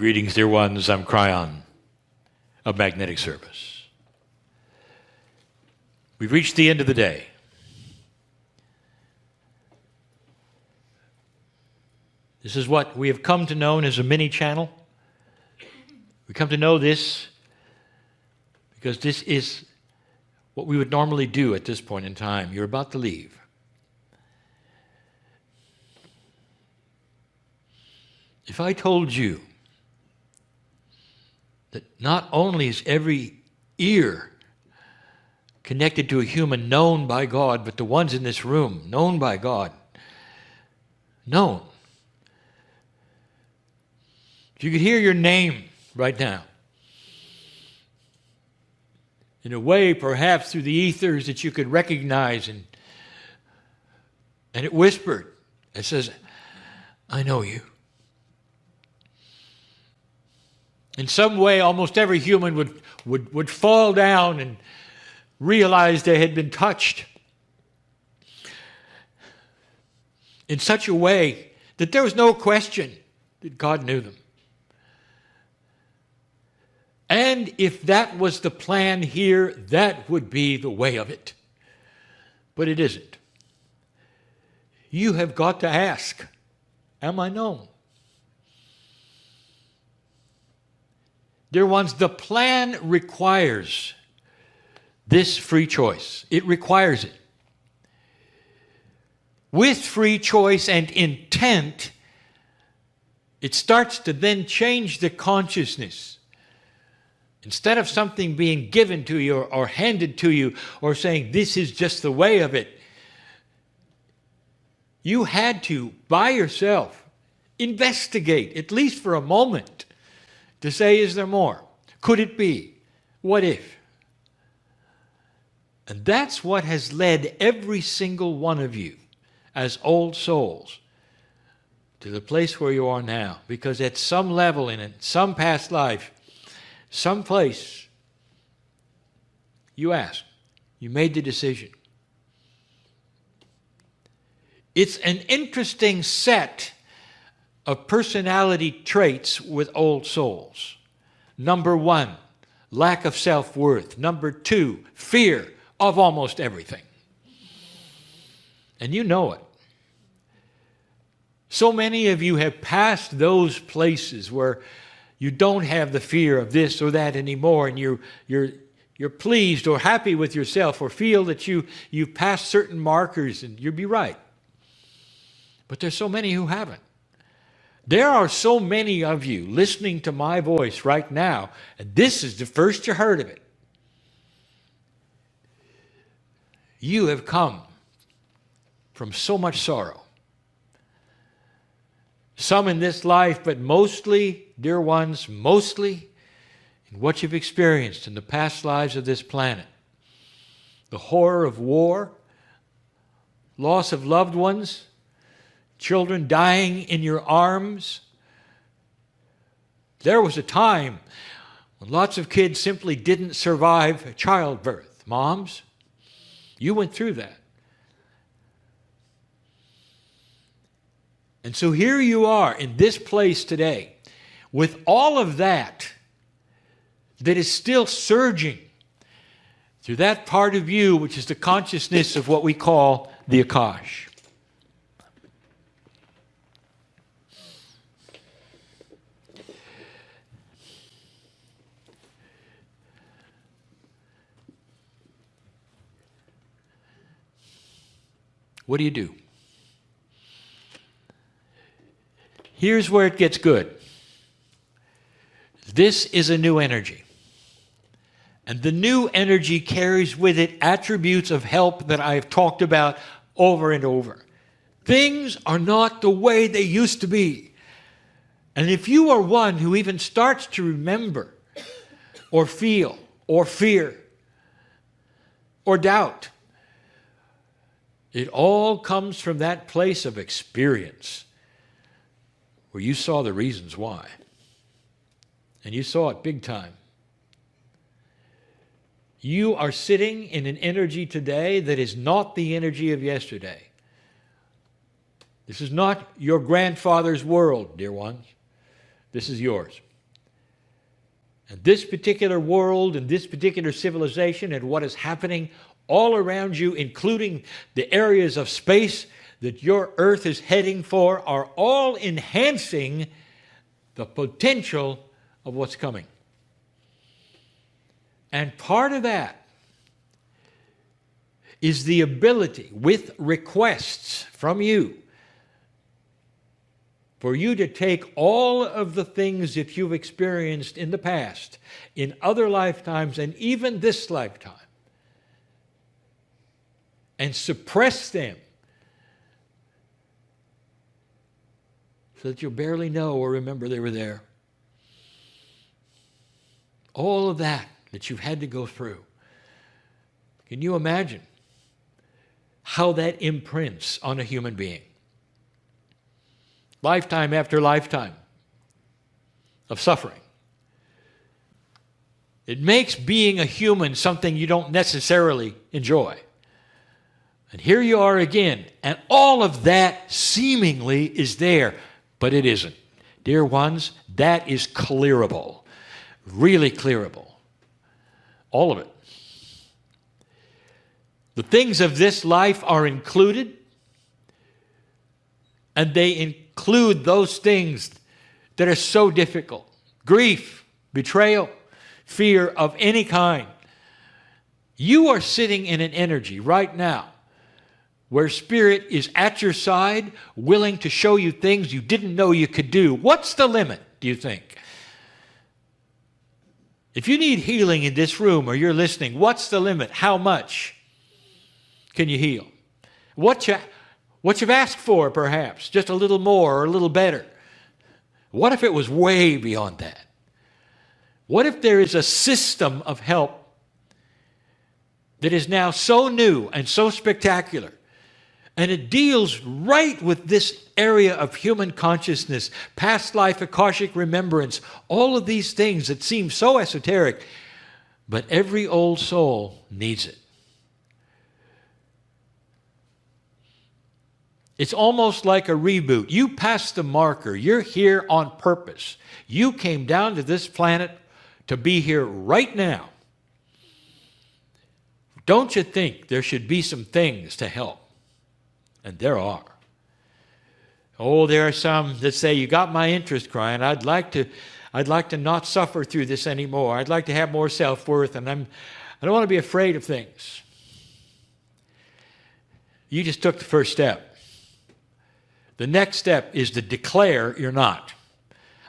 Greetings, dear ones. I'm Cryon of Magnetic Service. We've reached the end of the day. This is what we have come to know as a mini channel. We come to know this because this is what we would normally do at this point in time. You're about to leave. If I told you that not only is every ear connected to a human known by God, but the ones in this room known by God, known. If you could hear your name right now, in a way perhaps through the ethers that you could recognize, and it whispered, it says, I know you. In some way, almost every human would fall down and realize they had been touched in such a way that there was no question that God knew them. And if that was the plan here, that would be the way of it. But it isn't. You have got to ask, am I known? Dear ones, the plan requires this free choice. It requires it. With free choice and intent, it starts to then change the consciousness. Instead of something being given to you or handed to you or saying this is just the way of it, you had to, by yourself, investigate, at least for a moment, to say, is there more? Could it be? What if? And that's what has led every single one of you as old souls to the place where you are now. Because at some level in it, some past life, some place, you asked, you made the decision. It's an interesting set of personality traits with old souls. Number one, lack of self-worth. Number two, fear of almost everything. And you know it. So many of you have passed those places where you don't have the fear of this or that anymore, and you're pleased or happy with yourself or feel that you've passed certain markers, and you'll be right. But there's so many who haven't. There are so many of you listening to my voice right now, and this is the first you heard of it. You have come from so much sorrow. Some in this life, but mostly, dear ones, mostly in what you've experienced in the past lives of this planet. The horror of war, loss of loved ones, children dying in your arms. There was a time when lots of kids simply didn't survive childbirth. Moms, you went through that. And so here you are in this place today with all of that is still surging through that part of you which is the consciousness of what we call the Akash. What do you do? Here's where it gets good. This is a new energy. And the new energy carries with it attributes of help that I have talked about over and over. Things are not the way they used to be. And if you are one who even starts to remember or feel or fear or doubt, it all comes from that place of experience where you saw the reasons why. And you saw it big time. You are sitting in an energy today that is not the energy of yesterday. This is not your grandfather's world, dear ones. This is yours. And this particular world and this particular civilization and what is happening all around you, including the areas of space that your earth is heading for, are all enhancing the potential of what's coming. And part of that is the ability, with requests from you, for you to take all of the things that you've experienced in the past, in other lifetimes, and even this lifetime, and suppress them so that you'll barely know or remember they were there. All of that you've had to go through. Can you imagine how that imprints on a human being? Lifetime after lifetime of suffering. It makes being a human something you don't necessarily enjoy. And here you are again, and all of that seemingly is there, but it isn't. Dear ones, that is clearable, really clearable. All of it. The things of this life are included, and they include those things that are so difficult. Grief, betrayal, fear of any kind. You are sitting in an energy right now where Spirit is at your side, willing to show you things you didn't know you could do. What's the limit, do you think? If you need healing in this room or you're listening, what's the limit? How much can you heal? What you've asked for, perhaps, just a little more or a little better. What if it was way beyond that? What if there is a system of help that is now so new and so spectacular, and it deals right with this area of human consciousness, past life, Akashic remembrance, all of these things that seem so esoteric, but every old soul needs it. It's almost like a reboot. You passed the marker. You're here on purpose. You came down to this planet to be here right now. Don't you think there should be some things to help? And there are. Oh, there are some that say, you got my interest, Brian. I'd like to not suffer through this anymore. I'd like to have more self-worth, and I don't want to be afraid of things. You just took the first step. The next step is to declare you're not.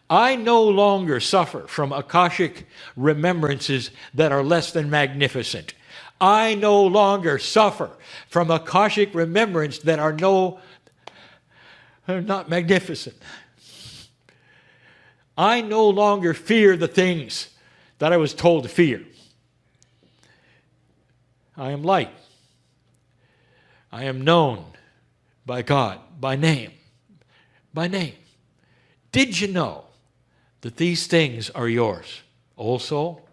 I no longer suffer from Akashic remembrances that are less than magnificent. I no longer suffer from Akashic remembrance that are not magnificent. I no longer fear the things that I was told to fear. I am light. I am known by God, by name. By name. Did you know that these things are yours, old soul?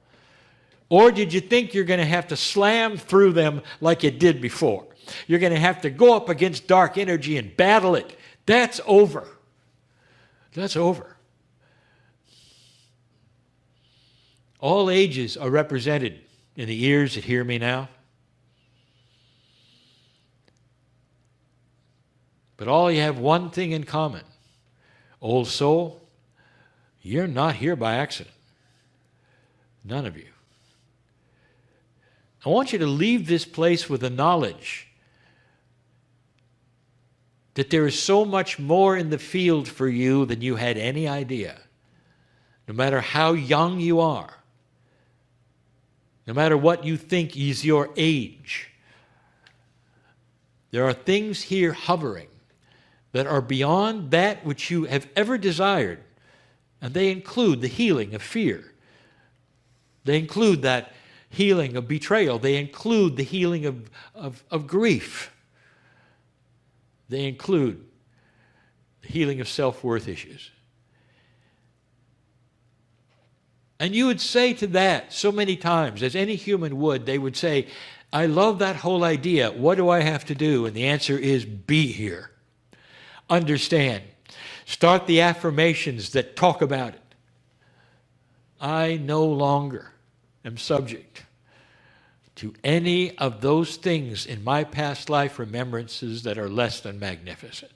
Or did you think you're going to have to slam through them like you did before? You're going to have to go up against dark energy and battle it. That's over. That's over. All ages are represented in the ears that hear me now. But all you have one thing in common. Old soul, you're not here by accident. None of you. I want you to leave this place with the knowledge that there is so much more in the field for you than you had any idea. No matter how young you are, no matter what you think is your age, there are things here hovering that are beyond that which you have ever desired, and they include the healing of fear. They include that healing of betrayal. They include the healing of grief. They include the healing of self-worth issues. And you would say to that so many times, as any human would, they would say, I love that whole idea. What do I have to do? And the answer is, be here. Understand. Start the affirmations that talk about it. I no longer am subject to any of those things in my past life remembrances that are less than magnificent.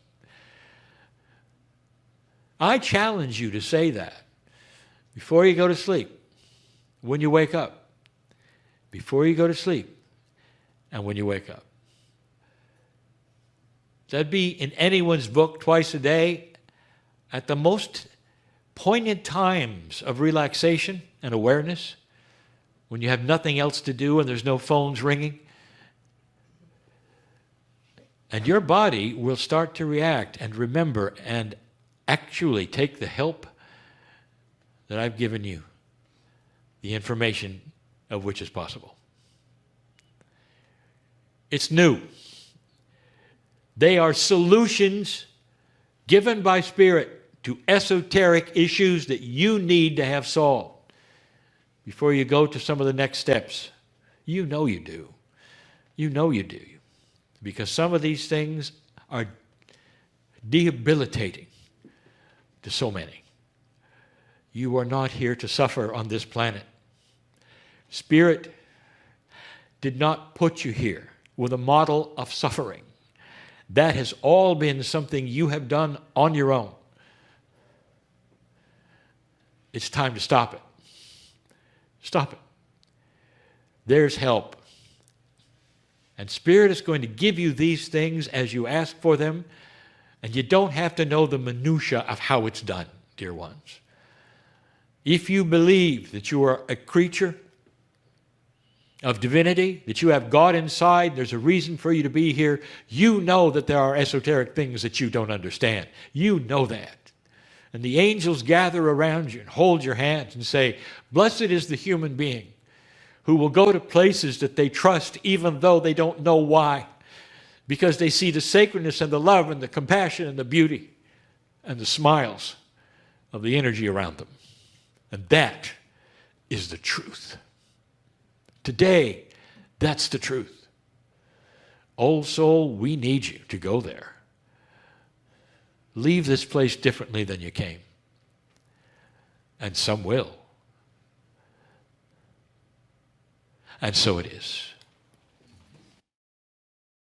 I challenge you to say that before you go to sleep, when you wake up, before you go to sleep, and when you wake up. That'd be in anyone's book twice a day at the most poignant times of relaxation and awareness, when you have nothing else to do and there's no phones ringing. And your body will start to react and remember and actually take the help that I've given you, the information of which is possible. It's new. They are solutions given by Spirit to esoteric issues that you need to have solved before you go to some of the next steps. You know you do. You know you do. Because some of these things are debilitating to so many. You are not here to suffer on this planet. Spirit did not put you here with a model of suffering. That has all been something you have done on your own. It's time to stop it. Stop it. There's help. And Spirit is going to give you these things as you ask for them, and you don't have to know the minutiae of how it's done, dear ones. If you believe that you are a creature of divinity, that you have God inside, there's a reason for you to be here, you know that there are esoteric things that you don't understand. You know that. And the angels gather around you and hold your hands and say, blessed is the human being who will go to places that they trust even though they don't know why, because they see the sacredness and the love and the compassion and the beauty and the smiles of the energy around them. And that is the truth. Today, that's the truth. Old soul, we need you to go there. Leave this place differently than you came. And some will. And so it is.